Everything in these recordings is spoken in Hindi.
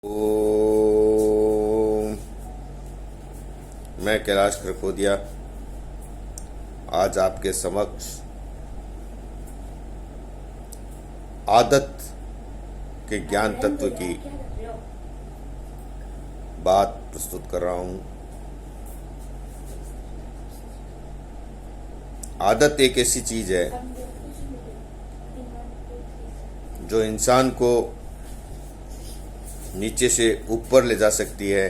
ओम। मैं कैलाश खरखोदिया आज आपके समक्ष आदत के ज्ञान तत्व की बात प्रस्तुत कर रहा हूं। आदत एक ऐसी चीज है जो इंसान को नीचे से ऊपर ले जा सकती है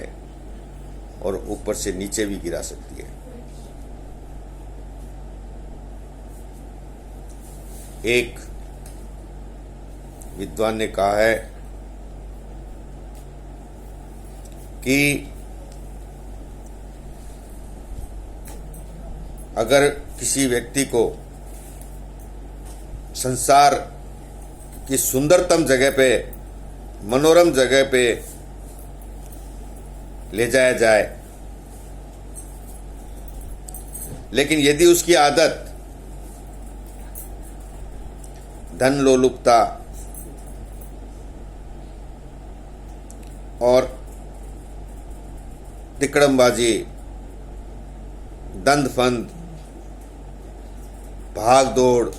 और ऊपर से नीचे भी गिरा सकती है। एक विद्वान ने कहा है कि अगर किसी व्यक्ति को संसार की सुंदरतम जगह पे, मनोरम जगह पे ले जाया जाए, लेकिन यदि उसकी आदत धन लोलुपता और तिकड़मबाजी, दंद फंद, भाग दौड़,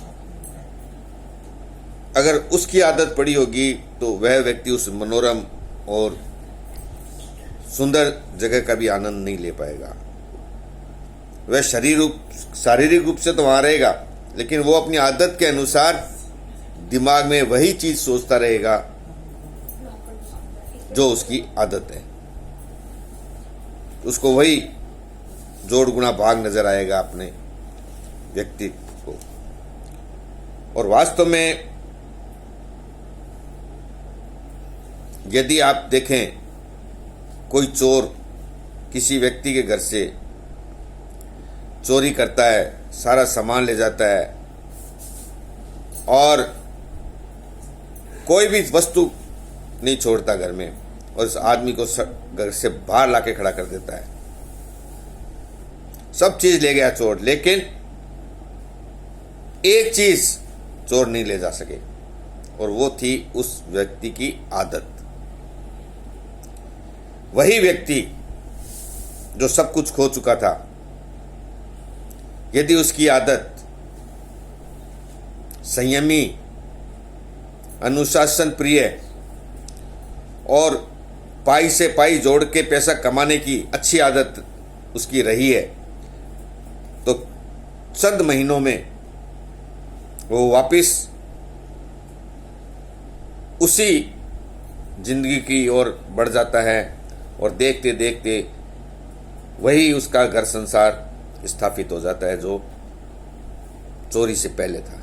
अगर उसकी आदत पड़ी होगी तो वह व्यक्ति उस मनोरम और सुंदर जगह का भी आनंद नहीं ले पाएगा। वह शारीरिक रूप से तो वहां रहेगा, लेकिन वो अपनी आदत के अनुसार दिमाग में वही चीज सोचता रहेगा जो उसकी आदत है। उसको वही जोड़ गुणा भाग नजर आएगा अपने व्यक्तित्व को। और वास्तव में यदि आप देखें, कोई चोर किसी व्यक्ति के घर से चोरी करता है, सारा सामान ले जाता है और कोई भी वस्तु नहीं छोड़ता घर में, और उस आदमी को घर से बाहर लाके खड़ा कर देता है। सब चीज ले गया चोर, लेकिन एक चीज चोर नहीं ले जा सके, और वो थी उस व्यक्ति की आदत। वही व्यक्ति जो सब कुछ खो चुका था, यदि उसकी आदत संयमी, अनुशासन प्रिय और पाई से पाई जोड़ के पैसा कमाने की अच्छी आदत उसकी रही है, तो चंद महीनों में वो वापिस उसी जिंदगी की ओर बढ़ जाता है, और देखते देखते वही उसका घर संसार स्थापित हो जाता है जो चोरी से पहले था।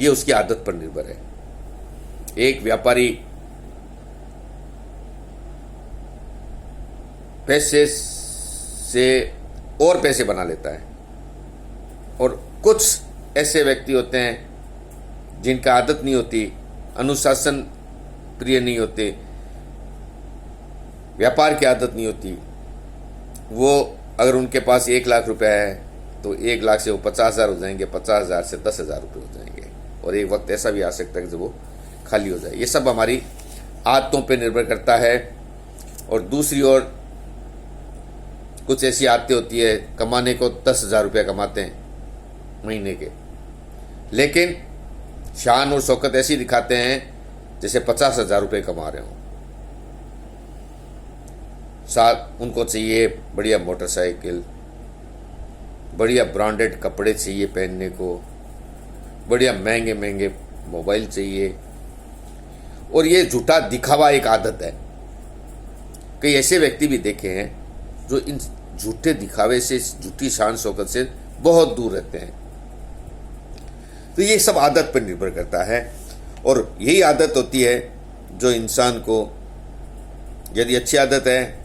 ये उसकी आदत पर निर्भर है। एक व्यापारी पैसे से और पैसे बना लेता है, और कुछ ऐसे व्यक्ति होते हैं जिनका आदत नहीं होती, अनुशासन प्रिय नहीं होते, व्यापार की आदत नहीं होती। वो अगर उनके पास 1 लाख रुपए है तो 1 लाख से वो 50,000 हो जाएंगे, 50,000 से 10,000 रुपये हो जाएंगे, और एक वक्त ऐसा भी आ सकता है कि जब वो खाली हो जाए। ये सब हमारी आदतों पे निर्भर करता है। और दूसरी ओर कुछ ऐसी आदतें होती है, कमाने को 10,000 रुपये कमाते हैं महीने के, लेकिन शान और शौकत ऐसी दिखाते हैं जैसे 50,000 रुपये कमा रहे हो। साथ उनको चाहिए बढ़िया मोटरसाइकिल, बढ़िया ब्रांडेड कपड़े चाहिए पहनने को, बढ़िया महंगे महंगे मोबाइल चाहिए, और ये झूठा दिखावा एक आदत है। कई ऐसे व्यक्ति भी देखे हैं जो इन झूठे दिखावे से, झूठी शान शौकत से बहुत दूर रहते हैं। तो ये सब आदत पर निर्भर करता है, और यही आदत होती है जो इंसान को, यदि अच्छी आदत है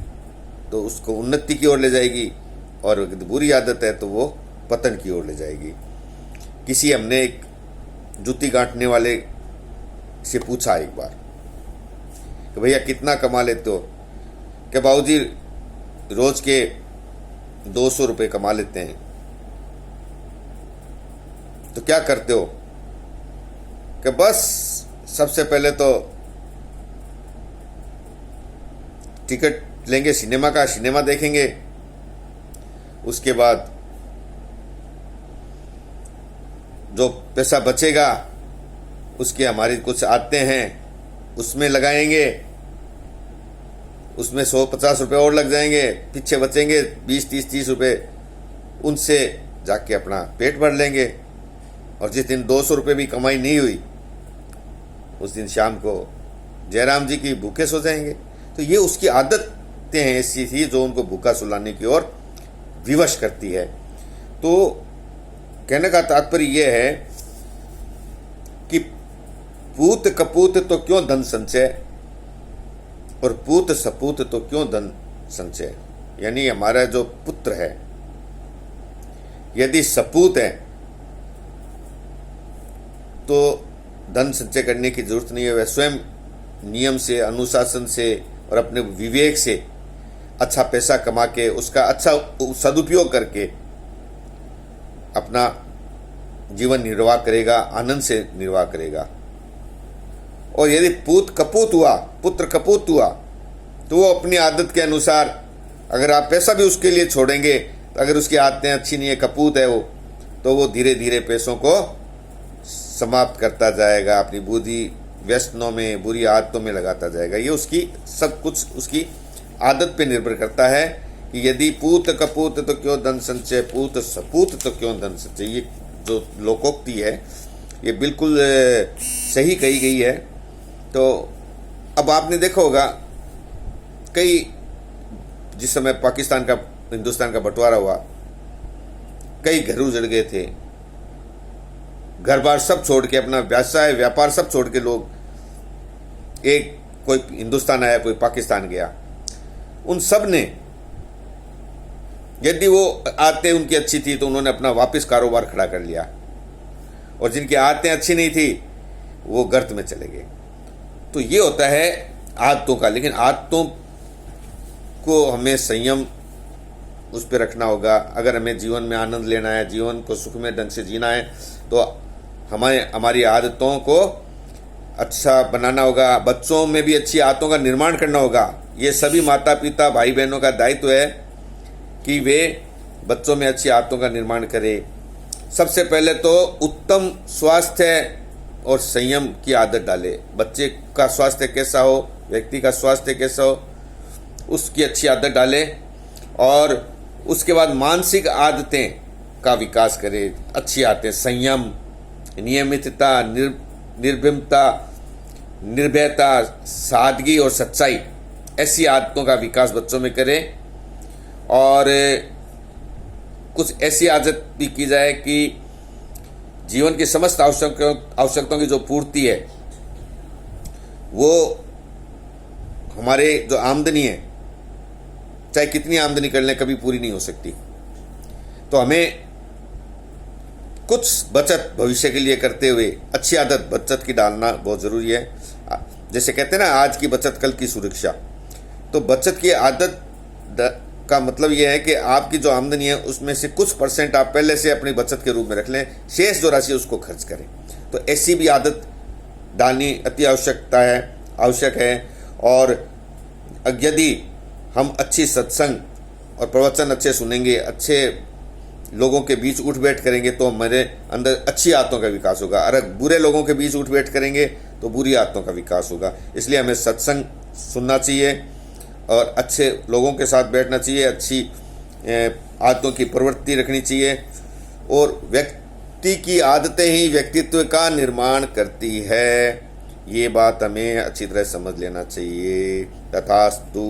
तो उसको उन्नति की ओर ले जाएगी, और यदि बुरी आदत है तो वो पतन की ओर ले जाएगी। हमने एक जूती गांठने वाले से पूछा एक बार कि भैया कितना कमा लेते हो? कि बाबूजी रोज के 200 रुपये कमा लेते हैं। तो क्या करते हो? कि बस सबसे पहले तो टिकट लेंगे सिनेमा का, सिनेमा देखेंगे। उसके बाद जो पैसा बचेगा उसके हमारी कुछ आते हैं उसमें लगाएंगे, उसमें 100-50 रुपये और लग जाएंगे, पीछे बचेंगे 20-30 रुपये, उनसे जाके अपना पेट भर लेंगे। और जिस दिन 200 रुपये भी कमाई नहीं हुई उस दिन शाम को जयराम जी की भूखे सो जाएंगे। तो ये उसकी आदतें हैं ऐसी थी जो उनको भूखा सुलाने की ओर विवश करती है। तो कहने का तात्पर्य यह है कि पूत कपूत तो क्यों धन संचय और पूत सपूत तो क्यों धन संचय। यानी हमारा जो पुत्र है यदि सपूत है तो धन संचय करने की जरूरत नहीं है। वह स्वयं नियम से, अनुशासन से और अपने विवेक से अच्छा पैसा कमा के उसका अच्छा सदुपयोग करके अपना जीवन निर्वाह करेगा, आनंद से निर्वाह करेगा। और यदि पूत कपूत हुआ, पुत्र कपूत हुआ, तो वो अपनी आदत के अनुसार, अगर आप पैसा भी उसके लिए छोड़ेंगे तो अगर उसकी आदतें अच्छी नहीं है, कपूत है वो, तो वो धीरे धीरे पैसों को समाप्त करता जाएगा, अपनी बुद्धि व्यसनों में, बुरी आदतों में लगाता जाएगा। ये उसकी सब कुछ उसकी आदत पे निर्भर करता है कि यदि पूत कपूत तो क्यों धन संचय, पूत सपूत तो क्यों धन संचय। ये जो लोकोक्ति है ये बिल्कुल सही कही गई है। तो अब आपने देखा होगा कई, जिस समय पाकिस्तान का, हिंदुस्तान का बंटवारा हुआ, कई घर उजड़ गए थे, घर बार सब छोड़ के, अपना व्यवसाय व्यापार सब छोड़ के लोग, एक कोई हिंदुस्तान आया, कोई पाकिस्तान गया। उन सब ने, यदि वो आदतें उनकी अच्छी थी तो उन्होंने अपना वापस कारोबार खड़ा कर लिया, और जिनकी आदतें अच्छी नहीं थी वो गर्त में चले गए। तो ये होता है आदतों का। लेकिन आदतों को हमें संयम उस पर रखना होगा। अगर हमें जीवन में आनंद लेना है, जीवन को सुखमय ढंग से जीना है, तो हमारी आदतों को अच्छा बनाना होगा। बच्चों में भी अच्छी आदतों का निर्माण करना होगा। ये सभी माता पिता भाई बहनों का दायित्व है कि वे बच्चों में अच्छी आदतों का निर्माण करें। सबसे पहले तो उत्तम स्वास्थ्य और संयम की आदत डाले। बच्चे का स्वास्थ्य कैसा हो, व्यक्ति का स्वास्थ्य कैसा हो, उसकी अच्छी आदत डाले। और उसके बाद मानसिक आदतें का विकास करें। अच्छी आदतें, संयम, नियमितता, निर्भीमता, निर्भयता, सादगी और सच्चाई, ऐसी आदतों का विकास बच्चों में करें। और कुछ ऐसी आदत भी की जाए कि जीवन की समस्त आवश्यकताओं की जो पूर्ति है वो हमारे जो आमदनी है, चाहे कितनी आमदनी कर लें, कभी पूरी नहीं हो सकती। तो हमें कुछ बचत भविष्य के लिए करते हुए अच्छी आदत बचत की डालना बहुत ज़रूरी है। जैसे कहते हैं ना, आज की बचत कल की सुरक्षा। तो बचत की आदत का मतलब यह है कि आपकी जो आमदनी है उसमें से कुछ परसेंट आप पहले से अपनी बचत के रूप में रख लें, शेष जो राशि उसको खर्च करें। तो ऐसी भी आदत डालनी अति आवश्यक है। और यदि हम अच्छी सत्संग और प्रवचन अच्छे सुनेंगे, अच्छे लोगों के बीच उठ बैठ करेंगे, तो हमारे अंदर अच्छी आदतों का विकास होगा। अगर बुरे लोगों के बीच उठ बैठ करेंगे तो बुरी आदतों का विकास होगा। इसलिए हमें सत्संग सुनना चाहिए और अच्छे लोगों के साथ बैठना चाहिए, अच्छी आदतों की प्रवृत्ति रखनी चाहिए। और व्यक्ति की आदतें ही व्यक्तित्व का निर्माण करती है। ये बात हमें अच्छी तरह समझ लेना चाहिए। तथास्तु।